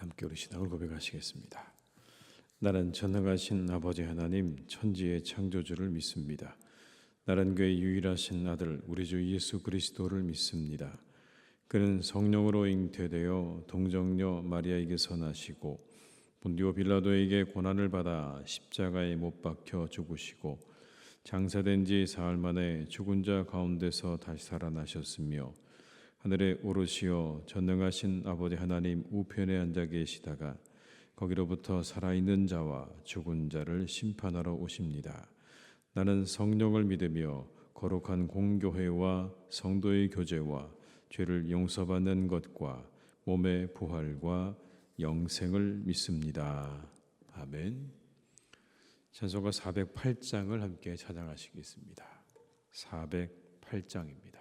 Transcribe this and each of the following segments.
함께 우리 신앙을 고백하시겠습니다. 나는 전능하신 아버지 하나님 천지의 창조주를 믿습니다. 나는 그의 유일하신 아들 우리 주 예수 그리스도를 믿습니다. 그는 성령으로 잉태되어 동정녀 마리아에게서 나시고 본디오 빌라도에게 고난을 받아 십자가에 못 박혀 죽으시고 장사된 지 사흘 만에 죽은 자 가운데서 다시 살아나셨으며 하늘에 오르시어 전능하신 아버지 하나님 우편에 앉아 계시다가 거기로부터 살아있는 자와 죽은 자를 심판하러 오십니다. 나는 성령을 믿으며 거룩한 공교회와 성도의 교제와 죄를 용서받는 것과 몸의 부활과 영생을 믿습니다. 아멘. 찬송가 408장을 함께 찬양하시겠습니다. 408장입니다.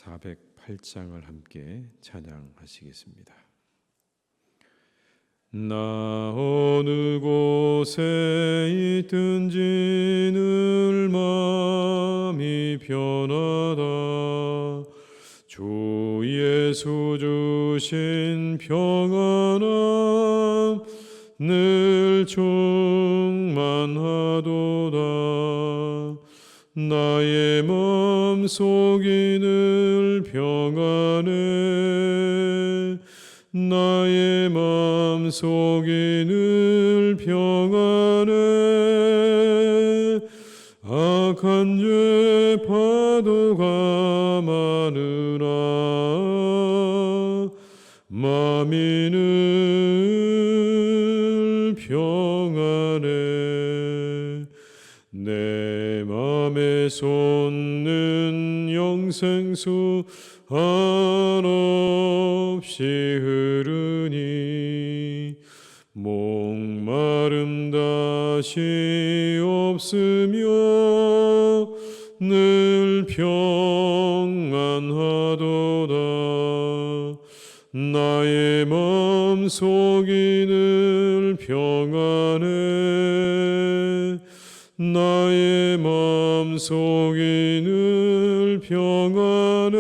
408장을 함께 찬양하시겠습니다. 나 어느 곳에 있든지 늘 마음이 편하다. 주 예수 주신 평안함 늘 충만하도다. 나의 마음속이 늘 평안해. 나의 마음속이 늘 평안해. 악한 죄 파도가 많으나 마음이 늘 평안해. 내 맘에 솟는 영생수 한없이 흐르니 목마름 다시 없으며 늘 평안하도다. 나의 마음속이 늘 평안해. 나의 마음속이 늘 평안해.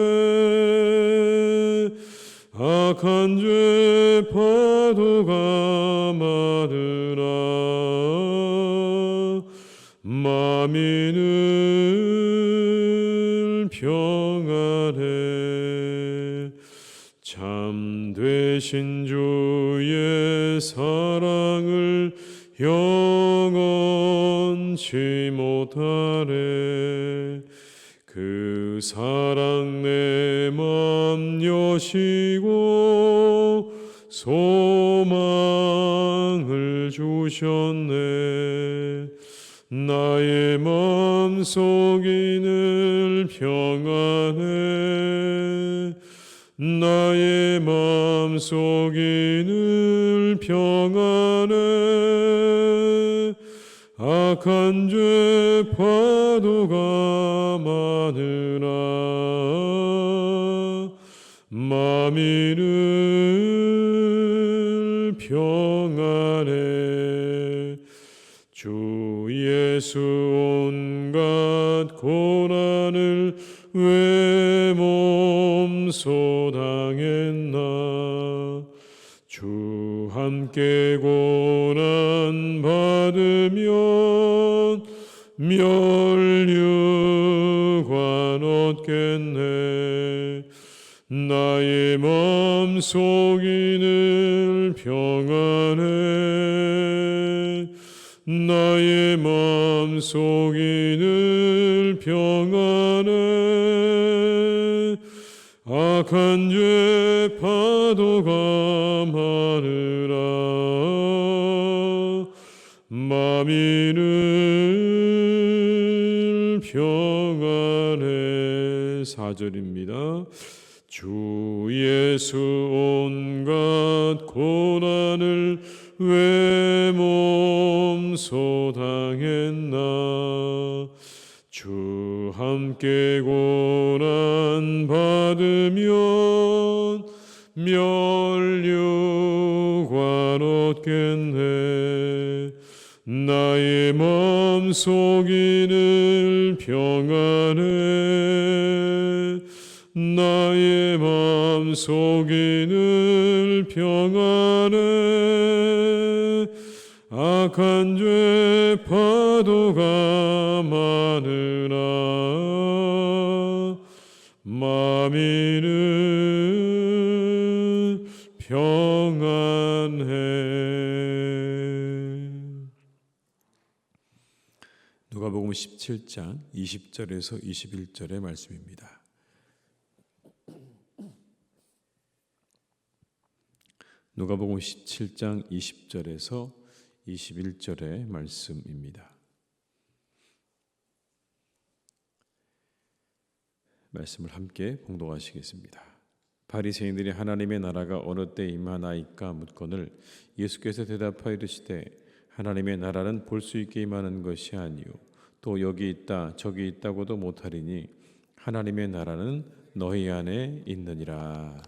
악한 죄 파도가 많으나 마음이 늘 평안해. 참 되신 주의 사랑을 영원치 못하네. 그 사랑 내 맘 여시고 소망을 주셨네. 나의 마음속이 늘 평안해. 나의 마음속이 늘 평안해. 악한 죄 파도가 많으나 마음이 늘 평안해. 주 예수 온갖 고난을 왜 몸소 당했나. 주 함께 고난 받으면 멸류관 얻겠네. 나의 마음속이 늘 평안해. 나의 마음속이 늘 평안해. 악한 죄 파도가 많으나 마음이 늘 평안해. 4절입니다. 주 예수 온갖 고난을 왜 몸소 당했나. 주 함께 고난 받으면 멸류관 얻겠네. 나의 마음속이 늘 평안해. 나의 마음속이 늘 평안해. 악한 죄 파도가 많으나 마음이 늘 평안해. 누가복음 17장 20절에서 21절의 말씀입니다. 누가복음 17장 20절에서 21절의 말씀입니다. 말씀을 함께 봉독하시겠습니다. 바리새인들이 하나님의 나라가 어느 때 임하나이까 묻거늘 예수께서 대답하여 이르시되 하나님의 나라는 볼 수 있게 임하는 것이 아니요 또 여기 있다 저기 있다고도 못하리니 하나님의 나라는 너희 안에 있느니라.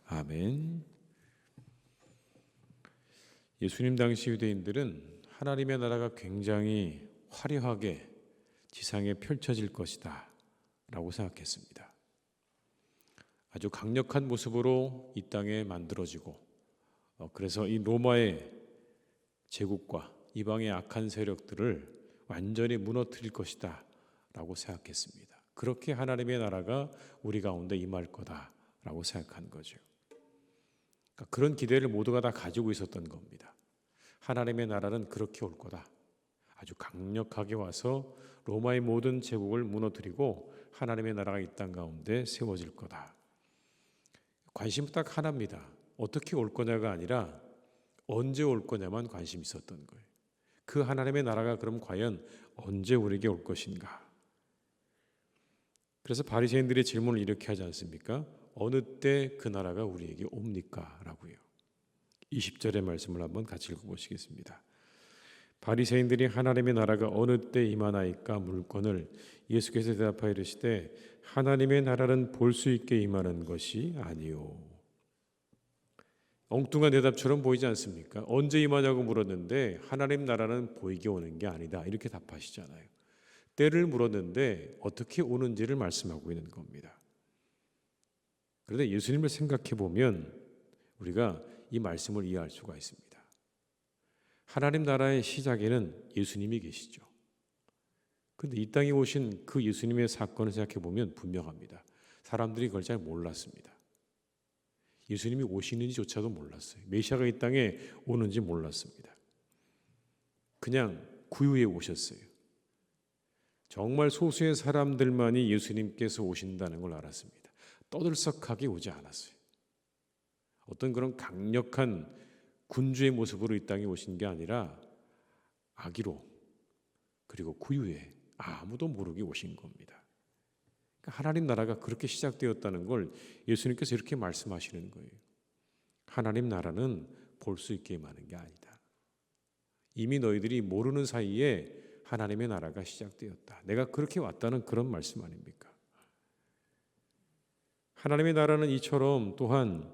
아멘. 예수님 당시 유대인들은 하나님의 나라가 굉장히 화려하게 지상에 펼쳐질 것이다 라고 생각했습니다. 아주 강력한 모습으로 이 땅에 만들어지고 그래서 이 로마의 제국과 이방의 악한 세력들을 완전히 무너뜨릴 것이다 라고 생각했습니다. 그렇게 하나님의 나라가 우리 가운데 임할 거다라고 생각한 거죠. 그러니까 그런 기대를 모두가 다 가지고 있었던 겁니다. 하나님의 나라는 그렇게 올 거다. 아주 강력하게 와서 로마의 모든 제국을 무너뜨리고 하나님의 나라가 이 땅 가운데 세워질 거다. 관심은 딱 하나입니다. 어떻게 올 거냐가 아니라 언제 올 거냐만 관심이 있었던 거예요. 그 하나님의 나라가 그럼 과연 언제 우리에게 올 것인가? 그래서 바리새인들의 질문을 이렇게 하지 않습니까? 어느 때 그 나라가 우리에게 옵니까? 라고요. 20절의 말씀을 한번 같이 읽어보시겠습니다. 바리새인들이 하나님의 나라가 어느 때 임하나이까 물건을 예수께서 대답하여 이르시되 하나님의 나라는 볼 수 있게 임하는 것이 아니요. 엉뚱한 대답처럼 보이지 않습니까? 언제 임하냐고 물었는데 하나님 나라는 보이게 오는 게 아니다 이렇게 답하시잖아요. 때를 물었는데 어떻게 오는지를 말씀하고 있는 겁니다. 그런데 예수님을 생각해 보면 우리가 이 말씀을 이해할 수가 있습니다. 하나님 나라의 시작에는 예수님이 계시죠. 그런데 이 땅에 오신 그 예수님의 사건을 생각해 보면 분명합니다. 사람들이 그걸 잘 몰랐습니다. 예수님이 오시는지조차도 몰랐어요. 메시아가 이 땅에 오는지 몰랐습니다. 그냥 구유에 오셨어요. 정말 소수의 사람들만이 예수님께서 오신다는 걸 알았습니다. 떠들썩하게 오지 않았어요. 어떤 그런 강력한 군주의 모습으로 이 땅에 오신 게 아니라 아기로 그리고 구유에 아무도 모르게 오신 겁니다. 그러니까 하나님 나라가 그렇게 시작되었다는 걸 예수님께서 이렇게 말씀하시는 거예요. 하나님 나라는 볼 수 있게 임하는 게 아니다. 이미 너희들이 모르는 사이에 하나님의 나라가 시작되었다. 내가 그렇게 왔다는 그런 말씀 아닙니까? 하나님의 나라는 이처럼 또한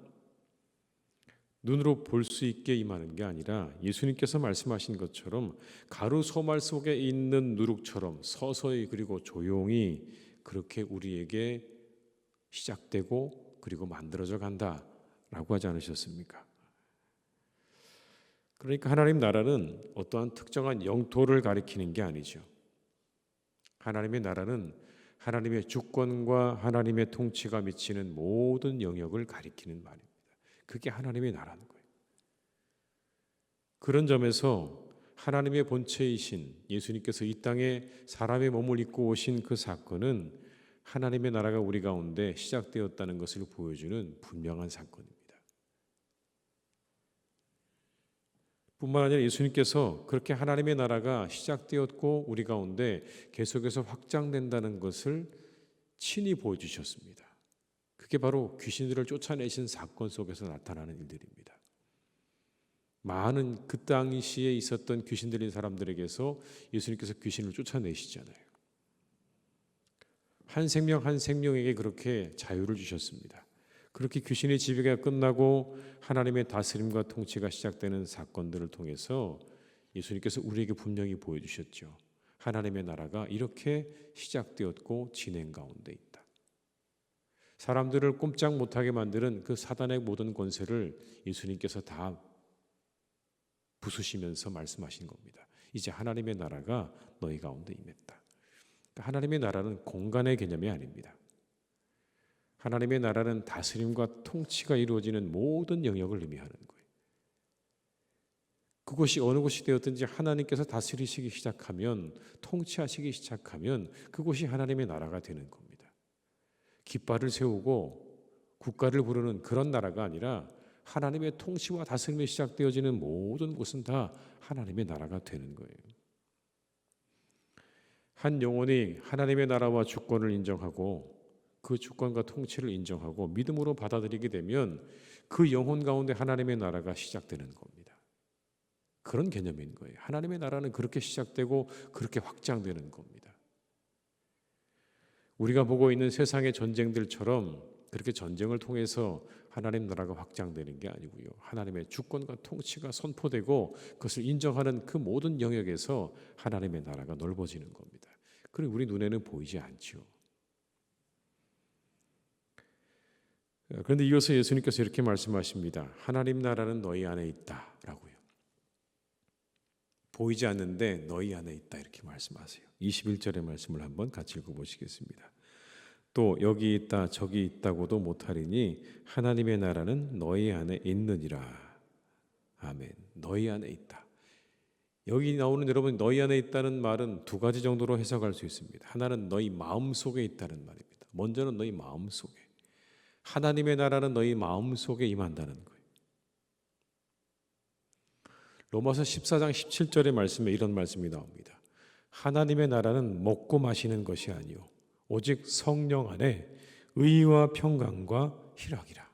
눈으로 볼 수 있게 임하는 게 아니라 예수님께서 말씀하신 것처럼 가루 소말 속에 있는 누룩처럼 서서히 그리고 조용히 그렇게 우리에게 시작되고 그리고 만들어져 간다라고 하지 않으셨습니까? 그러니까 하나님 나라는 어떠한 특정한 영토를 가리키는 게 아니죠. 하나님의 나라는 하나님의 주권과 하나님의 통치가 미치는 모든 영역을 가리키는 말입니다. 그게 하나님의 나라는 거예요. 그런 점에서 하나님의 본체이신 예수님께서 이 땅에 사람의 몸을 입고 오신 그 사건은 하나님의 나라가 우리 가운데 시작되었다는 것을 보여주는 분명한 사건입니다. 뿐만 아니라 예수님께서 그렇게 하나님의 나라가 시작되었고 우리 가운데 계속해서 확장된다는 것을 친히 보여주셨습니다. 그게 바로 귀신들을 쫓아내신 사건 속에서 나타나는 일들입니다. 많은 그 당시에 있었던 귀신 들린 사람들에게서 예수님께서 귀신을 쫓아내시잖아요. 한 생명 한 생명에게 그렇게 자유를 주셨습니다. 그렇게 귀신의 지배가 끝나고 하나님의 다스림과 통치가 시작되는 사건들을 통해서 예수님께서 우리에게 분명히 보여주셨죠. 하나님의 나라가 이렇게 시작되었고 진행 가운데 있다. 사람들을 꼼짝 못하게 만드는 그 사단의 모든 권세를 예수님께서 다 부수시면서 말씀하신 겁니다. 이제 하나님의 나라가 너희 가운데 임했다. 하나님의 나라는 공간의 개념이 아닙니다. 하나님의 나라는 다스림과 통치가 이루어지는 모든 영역을 의미하는 거예요. 그곳이 어느 곳이 되었든지 하나님께서 다스리시기 시작하면, 통치하시기 시작하면 그곳이 하나님의 나라가 되는 겁니다. 깃발을 세우고 국가를 부르는 그런 나라가 아니라 하나님의 통치와 다스림이 시작되어지는 모든 곳은 다 하나님의 나라가 되는 거예요. 한 영혼이 하나님의 나라와 주권을 인정하고 그 주권과 통치를 인정하고 믿음으로 받아들이게 되면 그 영혼 가운데 하나님의 나라가 시작되는 겁니다. 그런 개념인 거예요. 하나님의 나라는 그렇게 시작되고 그렇게 확장되는 겁니다. 우리가 보고 있는 세상의 전쟁들처럼 그렇게 전쟁을 통해서 하나님 나라가 확장되는 게 아니고요. 하나님의 주권과 통치가 선포되고 그것을 인정하는 그 모든 영역에서 하나님의 나라가 넓어지는 겁니다. 그리고 우리 눈에는 보이지 않죠. 그런데 이어서 예수님께서 이렇게 말씀하십니다. 하나님 나라는 너희 안에 있다라고요. 보이지 않는데 너희 안에 있다 이렇게 말씀하세요. 21절의 말씀을 한번 같이 읽어보시겠습니다. 또 여기 있다 저기 있다고도 못하리니 하나님의 나라는 너희 안에 있느니라. 아멘. 너희 안에 있다. 여기 나오는 여러분 너희 안에 있다는 말은 두 가지 정도로 해석할 수 있습니다. 하나는 너희 마음속에 있다는 말입니다. 먼저는 너희 마음속에. 하나님의 나라는 너희 마음속에 임한다는 거예요. 로마서 14장 17절의 말씀에 이런 말씀이 나옵니다. 하나님의 나라는 먹고 마시는 것이 아니요 오직 성령 안에 의와 평강과 희락이라.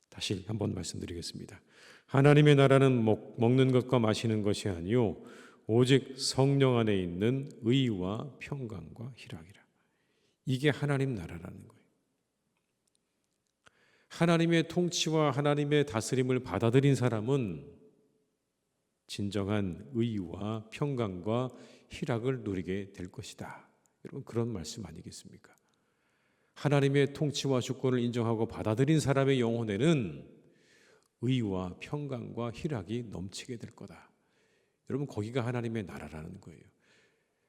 다시 한번 말씀드리겠습니다. 하나님의 나라는 먹는 것과 마시는 것이 아니요 오직 성령 안에 있는 의와 평강과 희락이라. 이게 하나님 나라라는 거예요. 하나님의 통치와 하나님의 다스림을 받아들인 사람은 진정한 의와 평강과 희락을 누리게 될 것이다. 여러분 그런 말씀 아니겠습니까? 하나님의 통치와 주권을 인정하고 받아들인 사람의 영혼에는 의와 평강과 희락이 넘치게 될 거다. 여러분 거기가 하나님의 나라라는 거예요.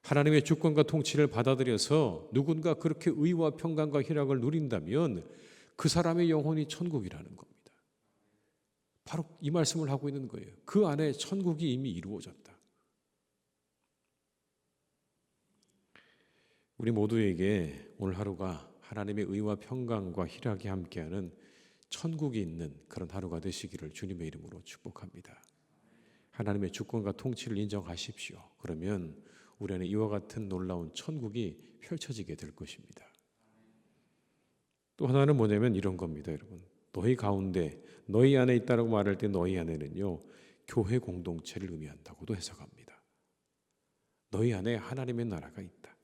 하나님의 주권과 통치를 받아들여서 누군가 그렇게 의와 평강과 희락을 누린다면 그 사람의 영혼이 천국이라는 겁니다. 바로 이 말씀을 하고 있는 거예요. 그 안에 천국이 이미 이루어졌다. 우리 모두에게 오늘 하루가 하나님의 의와 평강과 희락이 함께하는 천국이 있는 그런 하루가 되시기를 주님의 이름으로 축복합니다. 하나님의 주권과 통치를 인정하십시오. 그러면 우리 안에 이와 같은 놀라운 천국이 펼쳐지게 될 것입니다. 또 하나는 뭐냐면 이런 겁니다, 여러분. 너희 가운데, 너희 안에 있다라고 말할 때 너희 안에는요, 교회 공동체를 의미한다고도 해석합니다. 너희 안에 하나님의 나라가 있다.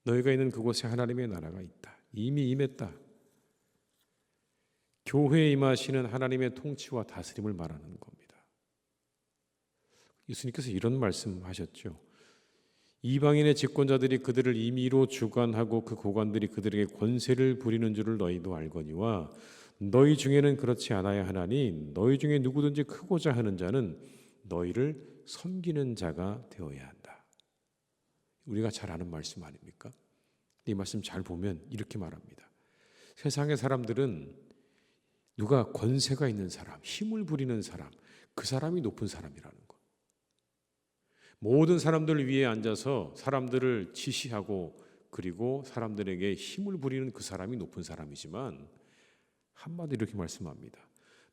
너희가 있는 그곳에 하나님의 나라가 있다. 이미 임했다. 교회에 임하시는 하나님의 통치와 다스림을 말하는 겁니다. 예수님께서 이런 말씀하셨죠. 이방인의 집권자들이 그들을 임의로 주관하고 그 고관들이 그들에게 권세를 부리는 줄을 너희도 알거니와 너희 중에는 그렇지 않아야 하나니 너희 중에 누구든지 크고자 하는 자는 너희를 섬기는 자가 되어야 한다. 우리가 잘 아는 말씀 아닙니까? 이 말씀 잘 보면 이렇게 말합니다. 세상의 사람들은 누가 권세가 있는 사람, 힘을 부리는 사람, 그 사람이 높은 사람이라는 것. 모든 사람들 위에 앉아서 사람들을 지시하고 그리고 사람들에게 힘을 부리는 그 사람이 높은 사람이지만 한마디로 이렇게 말씀합니다.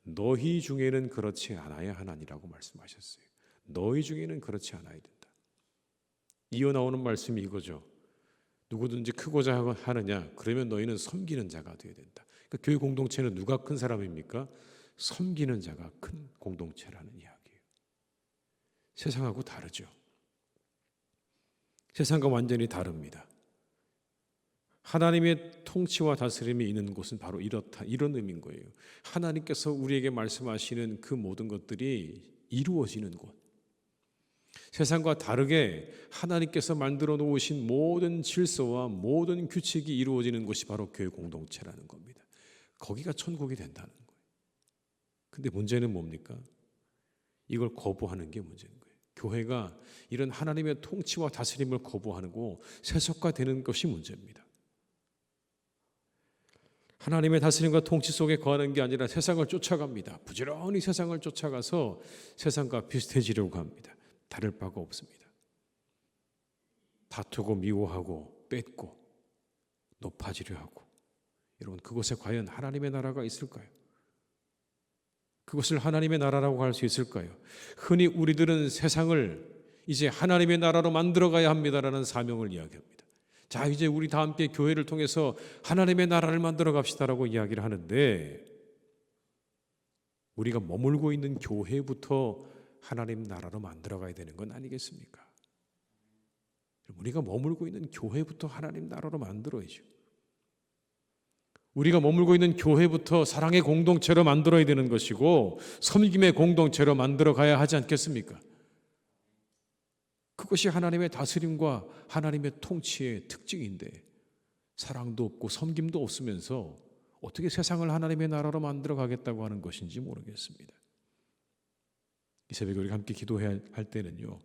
너희 중에는 그렇지 않아야 하나니라고 말씀하셨어요. 너희 중에는 그렇지 않아야 된다. 이어 나오는 말씀이 이거죠. 누구든지 크고자 하느냐 그러면 너희는 섬기는 자가 되어야 된다. 그러니까 교회 공동체는 누가 큰 사람입니까? 섬기는 자가 큰 공동체라는 이야기예요. 세상하고 다르죠. 세상과 완전히 다릅니다. 하나님의 통치와 다스림이 있는 곳은 바로 이렇다. 이런 의미인 거예요. 하나님께서 우리에게 말씀하시는 그 모든 것들이 이루어지는 곳, 세상과 다르게 하나님께서 만들어 놓으신 모든 질서와 모든 규칙이 이루어지는 곳이 바로 교회 공동체라는 겁니다. 거기가 천국이 된다는 거예요. 근데 문제는 뭡니까? 이걸 거부하는 게 문제인 거예요. 교회가 이런 하나님의 통치와 다스림을 거부하고 세속화되는 것이 문제입니다. 하나님의 다스림과 통치 속에 거하는 게 아니라 세상을 쫓아갑니다. 부지런히 세상을 쫓아가서 세상과 비슷해지려고 합니다. 다를 바가 없습니다. 다투고 미워하고 뺏고 높아지려 하고, 여러분, 그곳에 과연 하나님의 나라가 있을까요? 그것을 하나님의 나라라고 할 수 있을까요? 흔히 우리들은 세상을 이제 하나님의 나라로 만들어가야 합니다라는 사명을 이야기합니다. 자, 이제 우리 다 함께 교회를 통해서 하나님의 나라를 만들어 갑시다라고 이야기를 하는데, 우리가 머물고 있는 교회부터 하나님 나라로 만들어가야 되는 건 아니겠습니까? 우리가 머물고 있는 교회부터 하나님 나라로 만들어야죠. 우리가 머물고 있는 교회부터 사랑의 공동체로 만들어야 되는 것이고 섬김의 공동체로 만들어가야 하지 않겠습니까? 그것이 하나님의 다스림과 하나님의 통치의 특징인데, 사랑도 없고 섬김도 없으면서 어떻게 세상을 하나님의 나라로 만들어 가겠다고 하는 것인지 모르겠습니다. 이 새벽에 우리가 함께 기도해야 할 때는요,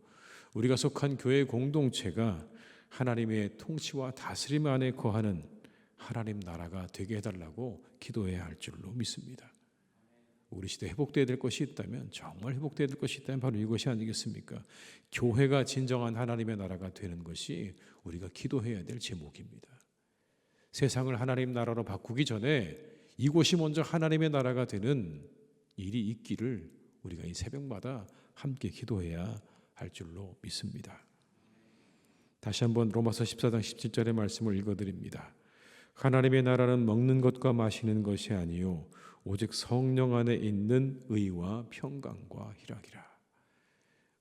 우리가 속한 교회 공동체가 하나님의 통치와 다스림 안에 거하는 하나님 나라가 되게 해달라고 기도해야 할 줄로 믿습니다. 우리 시대에 회복되어야 될 것이 있다면, 정말 회복되어야 될 것이 있다면 바로 이것이 아니겠습니까? 교회가 진정한 하나님의 나라가 되는 것이 우리가 기도해야 될 제목입니다. 세상을 하나님 나라로 바꾸기 전에 이곳이 먼저 하나님의 나라가 되는 일이 있기를 우리가 이 새벽마다 함께 기도해야 할 줄로 믿습니다. 다시 한번 로마서 14장 17절의 말씀을 읽어드립니다. 하나님의 나라는 먹는 것과 마시는 것이 아니요 오직 성령 안에 있는 의와 평강과 희락이라.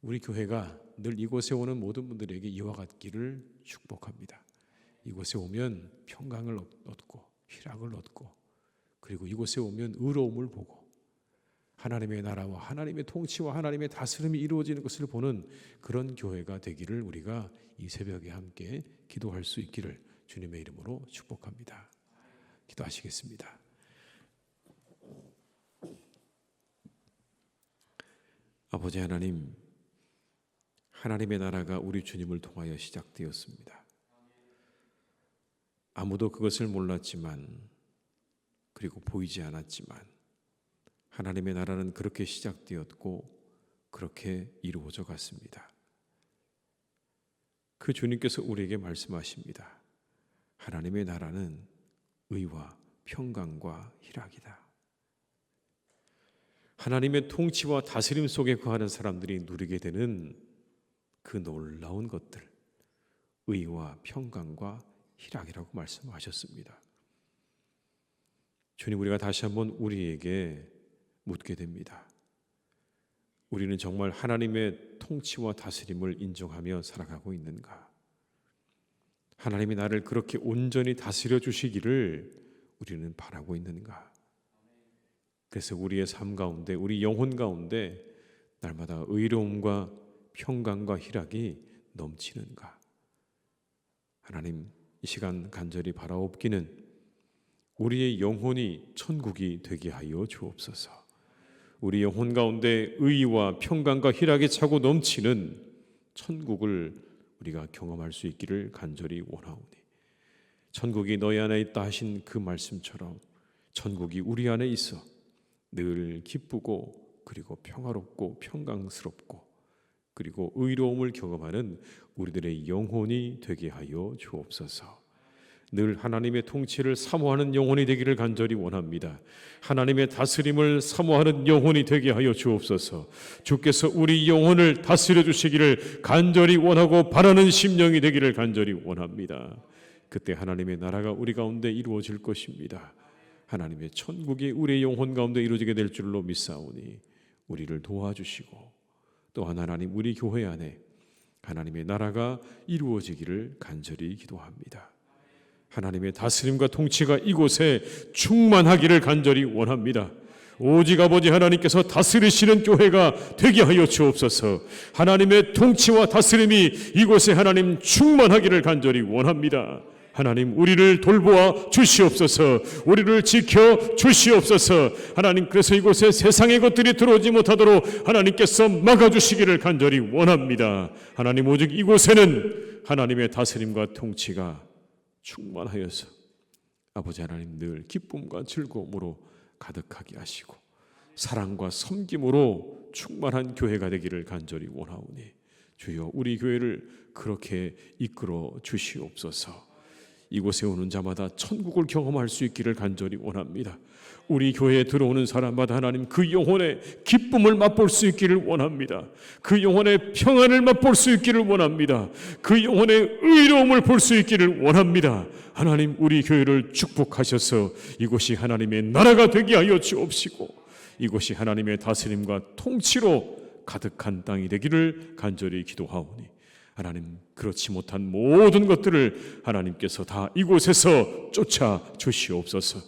우리 교회가 늘 이곳에 오는 모든 분들에게 이와 같기를 축복합니다. 이곳에 오면 평강을 얻고 희락을 얻고, 그리고 이곳에 오면 의로움을 보고 하나님의 나라와 하나님의 통치와 하나님의 다스림이 이루어지는 것을 보는 그런 교회가 되기를 우리가 이 새벽에 함께 기도할 수 있기를 주님의 이름으로 축복합니다. 기도하시겠습니다. 아버지 하나님, 하나님의 나라가 우리 주님을 통하여 시작되었습니다. 아무도 그것을 몰랐지만, 그리고 보이지 않았지만 하나님의 나라는 그렇게 시작되었고 그렇게 이루어져 갔습니다. 그 주님께서 우리에게 말씀하십니다. 하나님의 나라는 의와 평강과 희락이다. 하나님의 통치와 다스림 속에 거하는 사람들이 누리게 되는 그 놀라운 것들, 의와 평강과 희락이라고 말씀하셨습니다. 주님, 우리가 다시 한번 우리에게 묻게 됩니다. 우리는 정말 하나님의 통치와 다스림을 인정하며 살아가고 있는가? 하나님이 나를 그렇게 온전히 다스려 주시기를 우리는 바라고 있는가? 그래서 우리의 삶 가운데, 우리 영혼 가운데 날마다 의로움과 평강과 희락이 넘치는가? 하나님, 이 시간 간절히 바라옵기는 우리의 영혼이 천국이 되게 하여 주옵소서. 우리 영혼 가운데 의와 평강과 희락이 차고 넘치는 천국을 우리가 경험할 수 있기를 간절히 원하오니, 천국이 너희 안에 있다 하신 그 말씀처럼 천국이 우리 안에 있어 늘 기쁘고 그리고 평화롭고 평강스럽고 그리고 의로움을 경험하는 우리들의 영혼이 되게 하여 주옵소서. 늘 하나님의 통치를 사모하는 영혼이 되기를 간절히 원합니다. 하나님의 다스림을 사모하는 영혼이 되게 하여 주옵소서. 주께서 우리 영혼을 다스려 주시기를 간절히 원하고 바라는 심령이 되기를 간절히 원합니다. 그때 하나님의 나라가 우리 가운데 이루어질 것입니다. 하나님의 천국이 우리의 영혼 가운데 이루어지게 될 줄로 믿사오니 우리를 도와주시고, 또한 하나님, 우리 교회 안에 하나님의 나라가 이루어지기를 간절히 기도합니다. 하나님의 다스림과 통치가 이곳에 충만하기를 간절히 원합니다. 오직 아버지 하나님께서 다스리시는 교회가 되게 하여 주옵소서. 하나님의 통치와 다스림이 이곳에 하나님 충만하기를 간절히 원합니다. 하나님, 우리를 돌보아 주시옵소서. 우리를 지켜 주시옵소서. 하나님, 그래서 이곳에 세상의 것들이 들어오지 못하도록 하나님께서 막아주시기를 간절히 원합니다. 하나님, 오직 이곳에는 하나님의 다스림과 통치가 충만하여서 아버지 하나님 늘 기쁨과 즐거움으로 가득하게 하시고 사랑과 섬김으로 충만한 교회가 되기를 간절히 원하오니 주여, 우리 교회를 그렇게 이끌어 주시옵소서. 이곳에 오는 자마다 천국을 경험할 수 있기를 간절히 원합니다. 우리 교회에 들어오는 사람마다 하나님 그 영혼의 기쁨을 맛볼 수 있기를 원합니다. 그 영혼의 평안을 맛볼 수 있기를 원합니다. 그 영혼의 의로움을 볼 수 있기를 원합니다. 하나님, 우리 교회를 축복하셔서 이곳이 하나님의 나라가 되게 하여 주옵시고 이곳이 하나님의 다스림과 통치로 가득한 땅이 되기를 간절히 기도하오니 하나님, 그렇지 못한 모든 것들을 하나님께서 다 이곳에서 쫓아 주시옵소서.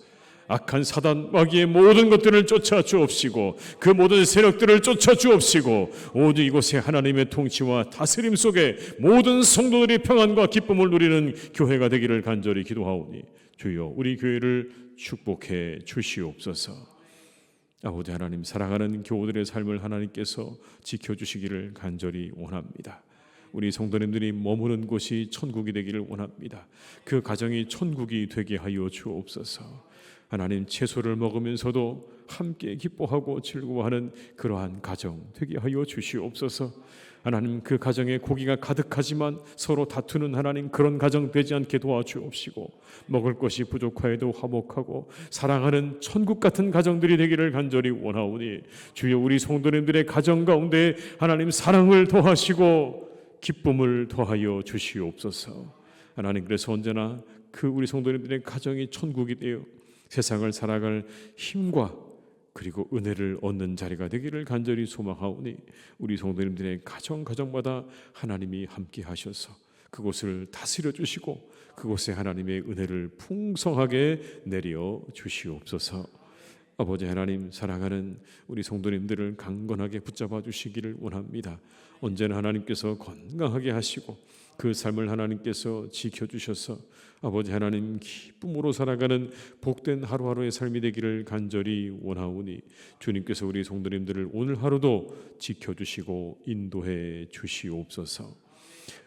악한 사단 마귀의 모든 것들을 쫓아 주옵시고 그 모든 세력들을 쫓아 주옵시고 오직 이곳에 하나님의 통치와 다스림 속에 모든 성도들이 평안과 기쁨을 누리는 교회가 되기를 간절히 기도하오니 주여, 우리 교회를 축복해 주시옵소서. 아버지 하나님, 사랑하는 교우들의 삶을 하나님께서 지켜주시기를 간절히 원합니다. 우리 성도님들이 머무는 곳이 천국이 되기를 원합니다. 그 가정이 천국이 되게 하여 주옵소서. 하나님, 채소를 먹으면서도 함께 기뻐하고 즐거워하는 그러한 가정 되게 하여 주시옵소서. 하나님, 그 가정에 고기가 가득하지만 서로 다투는 하나님 그런 가정 되지 않게 도와주옵시고 먹을 것이 부족하여도 화목하고 사랑하는 천국 같은 가정들이 되기를 간절히 원하오니 주여, 우리 성도님들의 가정 가운데 하나님 사랑을 더하시고 기쁨을 더하여 주시옵소서. 하나님, 그래서 언제나 그 우리 성도님들의 가정이 천국이 되어 세상을 살아갈 힘과 그리고 은혜를 얻는 자리가 되기를 간절히 소망하오니 우리 성도님들의 가정마다 하나님이 함께 하셔서 그곳을 다스려 주시고 그곳에 하나님의 은혜를 풍성하게 내려 주시옵소서. 아버지 하나님, 사랑하는 우리 성도님들을 강건하게 붙잡아 주시기를 원합니다. 언제나 하나님께서 건강하게 하시고 그 삶을 하나님께서 지켜주셔서 아버지 하나님 기쁨으로 살아가는 복된 하루하루의 삶이 되기를 간절히 원하오니 주님께서 우리 성도님들을 오늘 하루도 지켜주시고 인도해 주시옵소서.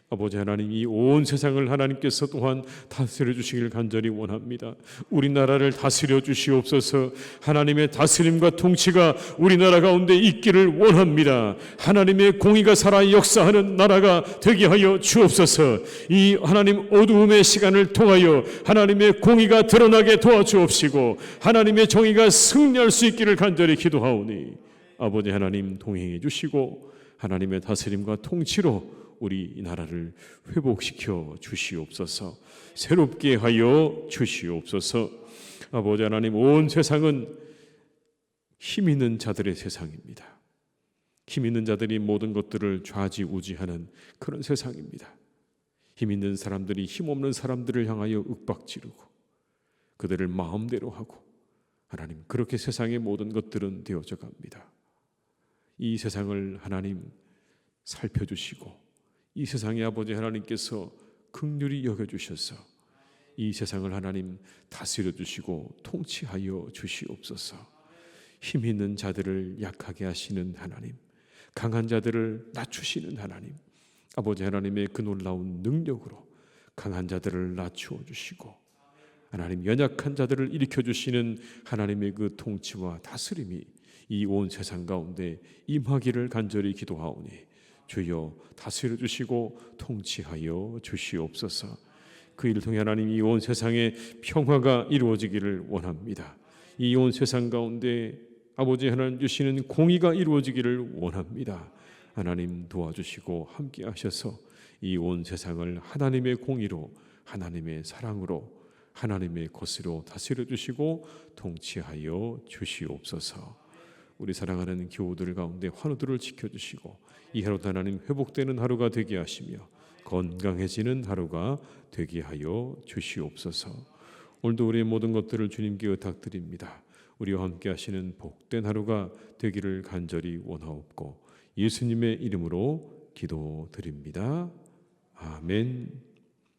아버지 하나님, 이 온 세상을 하나님께서 또한 다스려 주시길 간절히 원합니다. 우리나라를 다스려 주시옵소서. 하나님의 다스림과 통치가 우리나라 가운데 있기를 원합니다. 하나님의 공의가 살아 역사하는 나라가 되게 하여 주옵소서. 이 하나님 어두움의 시간을 통하여 하나님의 공의가 드러나게 도와주옵시고 하나님의 정의가 승리할 수 있기를 간절히 기도하오니 아버지 하나님 동행해 주시고 하나님의 다스림과 통치로 우리 나라를 회복시켜 주시옵소서. 새롭게 하여 주시옵소서. 아버지 하나님, 온 세상은 힘 있는 자들의 세상입니다. 힘 있는 자들이 모든 것들을 좌지우지하는 그런 세상입니다. 힘 있는 사람들이 힘없는 사람들을 향하여 윽박지르고 그들을 마음대로 하고 하나님, 그렇게 세상의 모든 것들은 되어져 갑니다. 이 세상을 하나님 살펴주시고 이 세상의 아버지 하나님께서 긍휼히 여겨주셔서 이 세상을 하나님 다스려 주시고 통치하여 주시옵소서. 힘 있는 자들을 약하게 하시는 하나님, 강한 자들을 낮추시는 하나님, 아버지 하나님의 그 놀라운 능력으로 강한 자들을 낮추어 주시고 하나님 연약한 자들을 일으켜 주시는 하나님의 그 통치와 다스림이 이 온 세상 가운데 임하기를 간절히 기도하오니 주여 다스려 주시고 통치하여 주시옵소서. 그 일을 통해 하나님 이 온 세상에 평화가 이루어지기를 원합니다. 이 온 세상 가운데 아버지 하나님 주시는 공의가 이루어지기를 원합니다. 하나님 도와주시고 함께 하셔서 이 온 세상을 하나님의 공의로 하나님의 사랑으로 하나님의 것으로 다스려 주시고 통치하여 주시옵소서. 우리 사랑하는 교우들 가운데 환우들을 지켜주시고 이 하루도 하나님 회복되는 하루가 되게 하시며 건강해지는 하루가 되게 하여 주시옵소서. 오늘도 우리의 모든 것들을 주님께 의탁드립니다. 우리와 함께 하시는 복된 하루가 되기를 간절히 원하옵고 예수님의 이름으로 기도드립니다. 아멘.